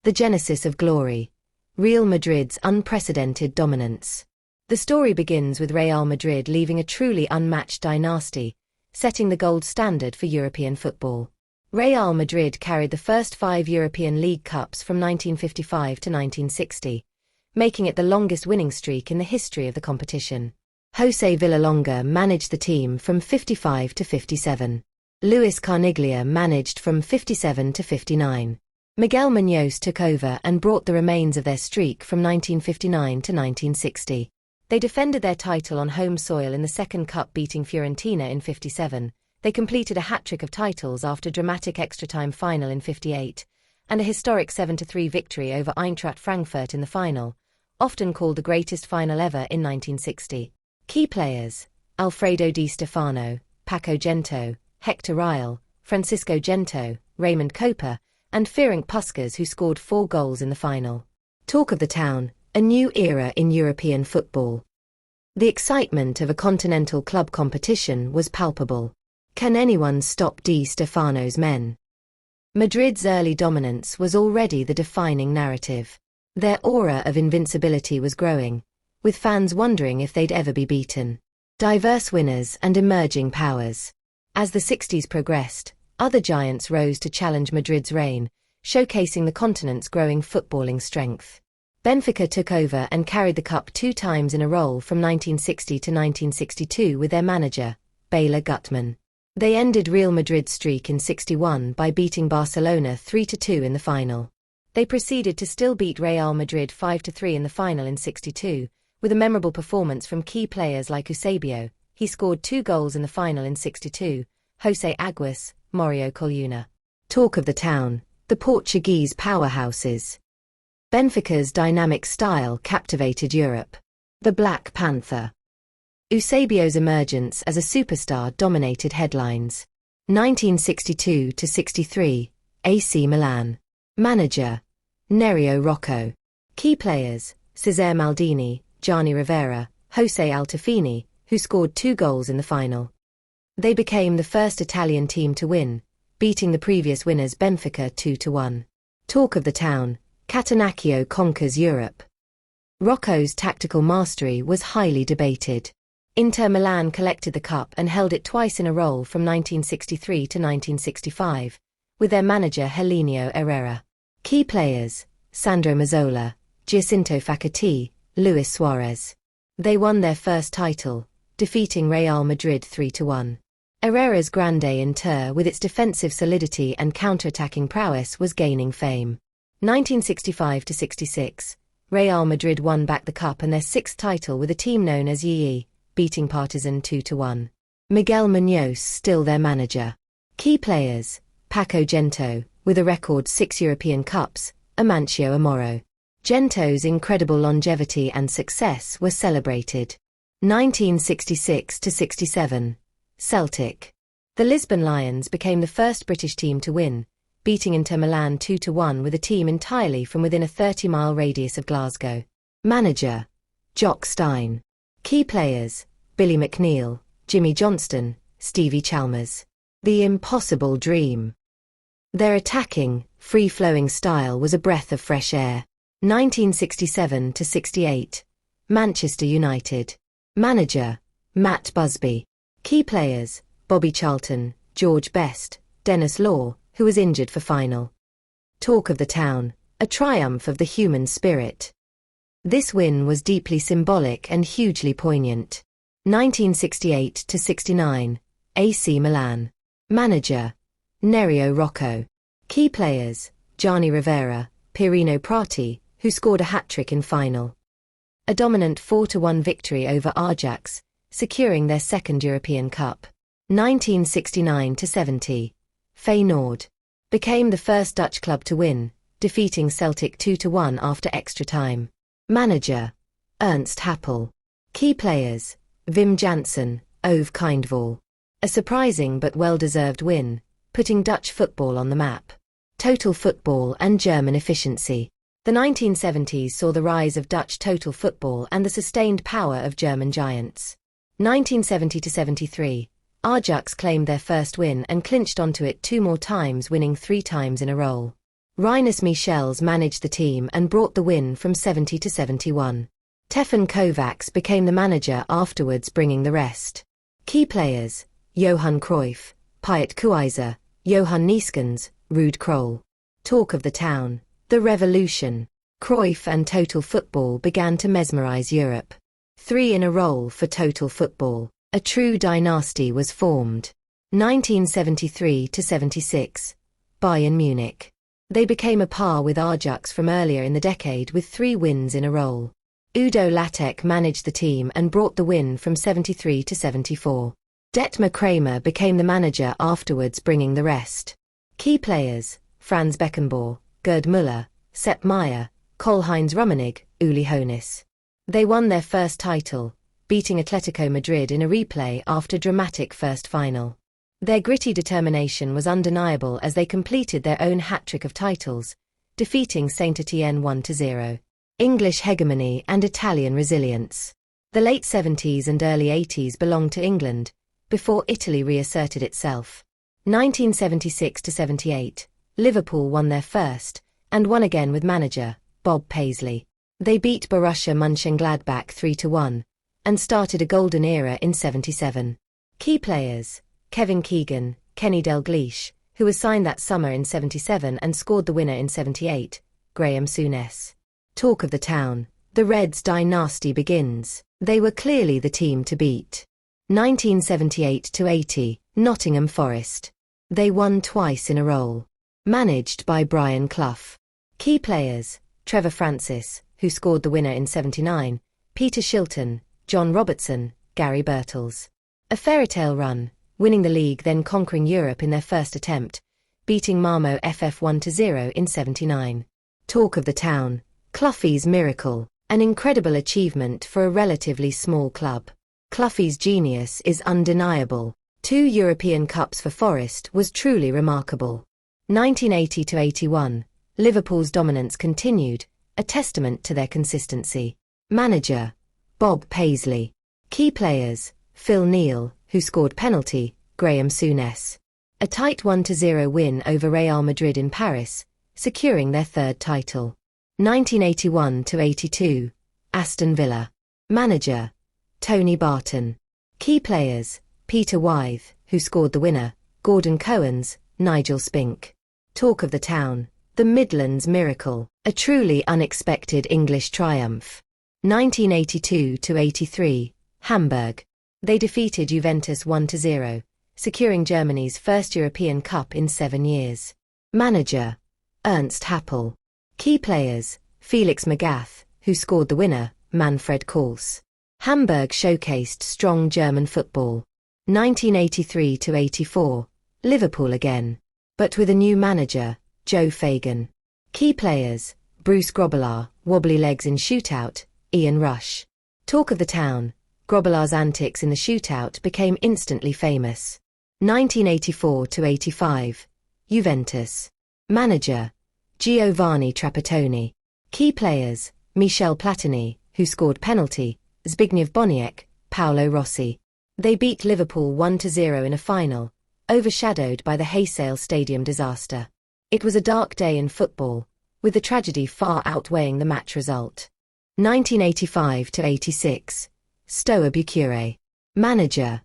The genesis of glory. Real Madrid's unprecedented dominance. The story begins with Real Madrid leaving a truly unmatched dynasty, setting the gold standard for European football. Real Madrid carried the first 5 European League Cups from 1955 to 1960, making it the longest winning streak in the history of the competition. José Villalonga managed the team from 55 to 57. Luis Carniglia managed from 57 to 59. Miguel Muñoz took over and brought the remains of their streak from 1959 to 1960. They defended their title on home soil in the second cup, beating Fiorentina in 57. They completed a hat-trick of titles after a dramatic extra-time final in 58, and a historic 7-3 victory over Eintracht Frankfurt in the final, often called the greatest final ever in 1960. Key players: Alfredo Di Stéfano, Paco Gento, Hector Ryle, Francisco Gento, Raymond Kopa, and Ferenc Puskás, who scored 4 goals in the final. Talk of the town, a new era in European football. The excitement of a continental club competition was palpable. Can anyone stop Di Stefano's men? Madrid's early dominance was already the defining narrative. Their aura of invincibility was growing, with fans wondering if they'd ever be beaten. Diverse winners and emerging powers. As the 60s progressed, other giants rose to challenge Madrid's reign, showcasing the continent's growing footballing strength. Benfica took over and carried the cup 2 times in a row from 1960 to 1962 with their manager, Bela Gutmann. They ended Real Madrid's streak in 61 by beating Barcelona 3-2 in the final. They proceeded to still beat Real Madrid 5-3 in the final in 62, with a memorable performance from key players like Eusebio. He scored 2 goals in the final in 62, José Aguas, Mario Coluna. Talk of the town, the Portuguese powerhouses. Benfica's dynamic style captivated Europe. The Black Panther. Eusebio's emergence as a superstar dominated headlines. 1962-63, AC Milan. Manager: Nerio Rocco. Key players: Cesare Maldini, Gianni Rivera, José Altafini, who scored 2 goals in the final. They became the first Italian team to win, beating the previous winners Benfica 2-1. Talk of the town, Catenaccio conquers Europe. Rocco's tactical mastery was highly debated. Inter Milan collected the cup and held it twice in a row from 1963 to 1965, with their manager Helenio Herrera. Key players: Sandro Mazzola, Giacinto Facchetti, Luis Suarez. They won their first title, defeating Real Madrid 3-1. Herrera's Grande Inter, with its defensive solidity and counter-attacking prowess, was gaining fame. 1965-66, Real Madrid won back the cup and their 6th title with a team known as Yee, beating Partizan 2-1. Miguel Muñoz still their manager. Key players: Paco Gento, with a record 6 European Cups, Amancio Amoro. Gento's incredible longevity and success were celebrated. 1966-67, Celtic. The Lisbon Lions became the first British team to win, beating Inter Milan 2-1 with a team entirely from within a 30-mile radius of Glasgow. Manager: Jock Stein. Key players: Billy McNeil, Jimmy Johnston, Stevie Chalmers. The impossible dream. Their attacking, free-flowing style was a breath of fresh air. 1967-68, Manchester United. Manager: Matt Busby. Key players: Bobby Charlton, George Best, Dennis Law, who was injured for final. Talk of the town, a triumph of the human spirit. This win was deeply symbolic and hugely poignant. 1968-69, AC Milan. Manager: Nerio Rocco. Key players: Gianni Rivera, Pierino Prati, who scored a hat-trick in final. A dominant 4-1 victory over Ajax, securing their 2nd European Cup. 1969-70, Feyenoord became the first Dutch club to win, defeating Celtic 2-1 after extra time. Manager: Ernst Happel. Key players: Wim Jansen, Ove Kindval. A surprising but well-deserved win, putting Dutch football on the map. Total football and German efficiency. The 1970s saw the rise of Dutch total football and the sustained power of German giants. 1970-73, Ajax claimed their first win and clinched onto it 2 more times, winning 3 times in a row. Rinus Michels managed the team and brought the win from 70 to 71. Stefan Kovacs became the manager afterwards, bringing the rest. Key players: Johan Cruyff, Piet Kuyzer, Johan Neeskens, Ruud Krol. Talk of the town: the revolution. Cruyff and Total Football began to mesmerize Europe. 3 in a row for Total Football. A true dynasty was formed. 1973 to 76. Bayern Munich. They became a par with Ajax from earlier in the decade with 3 wins in a row. Udo Lattek managed the team and brought the win from 73 to 74. Detmar Kramer became the manager afterwards, bringing the rest. Key players: Franz Beckenbauer, Gerd Müller, Sepp Maier, Karl-Heinz Rummenigge, Uli Hoeneß. They won their first title, beating Atletico Madrid in a replay after dramatic first final. Their gritty determination was undeniable as they completed their own hat-trick of titles, defeating Saint-Étienne 1-0. English hegemony and Italian resilience. The late 70s and early 80s belonged to England, before Italy reasserted itself. 1976 to 78, Liverpool won their first, and won again with manager Bob Paisley. They beat Borussia Mönchengladbach 3-1, and started a golden era in 77. Key players: Kevin Keegan, Kenny Dalglish, who was signed that summer in 77 and scored the winner in 78, Graham Souness. Talk of the town: the Reds' dynasty begins. They were clearly the team to beat. 1978 to 80, Nottingham Forest. They won twice in a row. Managed by Brian Clough. Key players: Trevor Francis, who scored the winner in 79, Peter Shilton, John Robertson, Gary Birtles. A fairytale run, winning the league then conquering Europe in their first attempt, beating Malmö FF 1-0 in 79. Talk of the town: Cloughie's miracle, an incredible achievement for a relatively small club. Cloughie's genius is undeniable. 2 European Cups for Forest was truly remarkable. 1980 to 81, Liverpool's dominance continued, a testament to their consistency. Manager: Bob Paisley. Key players: Phil Neal, who scored penalty, Graham Souness. A tight 1-0 win over Real Madrid in Paris, securing their 3rd title. 1981 to 82, Aston Villa. Manager: Tony Barton. Key players: Peter Wythe, who scored the winner, Gordon Cohens, Nigel Spink. Talk of the town: the Midlands miracle, a truly unexpected English triumph. 1982 to 83, Hamburg. They defeated Juventus 1-0, securing Germany's first European Cup in 7 years. Manager: Ernst Happel. Key players: Felix Magath, who scored the winner, Manfred Kals. Hamburg showcased strong German football. 1983 to 84, Liverpool again, but with a new manager, Joe Fagan. Key players: Bruce Grobbelaar, wobbly legs in shootout, Ian Rush. Talk of the town: Grobbelaar's antics in the shootout became instantly famous. 1984 to 85, Juventus. Manager: Giovanni Trapattoni. Key players: Michel Platini, who scored penalty, Zbigniew Boniek, Paolo Rossi. They beat Liverpool 1-0 in a final, overshadowed by the Heysel Stadium disaster. It was a dark day in football, with the tragedy far outweighing the match result. 1985 to 86, Steaua Bucure. Manager: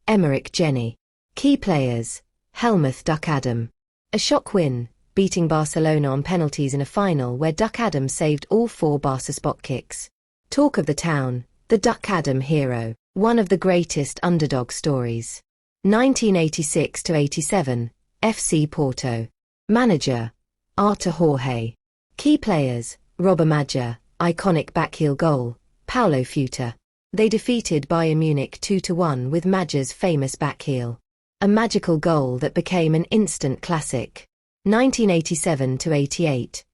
Emerick Jenny. Key players: Helmuth Duck Adam. A shock win, beating Barcelona on penalties in a final where Duck Adam saved all 4 Barca spot kicks. Talk of the town: the Duck Adam hero, one of the greatest underdog stories. 1986 to 87, FC Porto. Manager: Artur Jorge. Key players: Robber Madja, iconic backheel goal, Paulo Futa. They defeated Bayern Munich 2-1 with Madja's famous backheel. A magical goal that became an instant classic. 1987 to 88,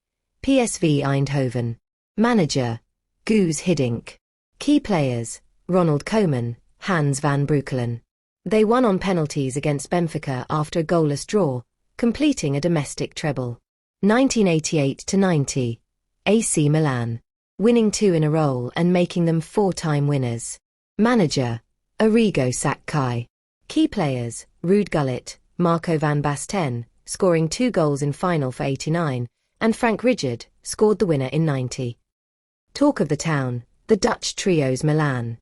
PSV Eindhoven. Manager: Guus Hiddink. Key players: Ronald Koeman, Hans van Breukelen. They won on penalties against Benfica after a goalless draw, completing a domestic treble. 1988 to 90, AC Milan. Winning 2 in a row and making them 4-time winners. Manager: Arrigo Sacchi. Key players: Ruud Gullit, Marco van Basten, scoring 2 goals in final for 89, and Frank Rijkaard scored the winner in 90. Talk of the town, the Dutch trio's Milan.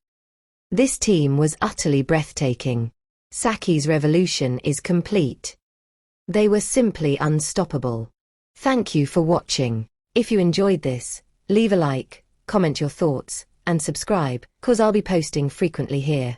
This team was utterly breathtaking. Saki's revolution is complete. They were simply unstoppable. Thank you for watching. If you enjoyed this, leave a like, comment your thoughts, and subscribe, 'cause I'll be posting frequently here.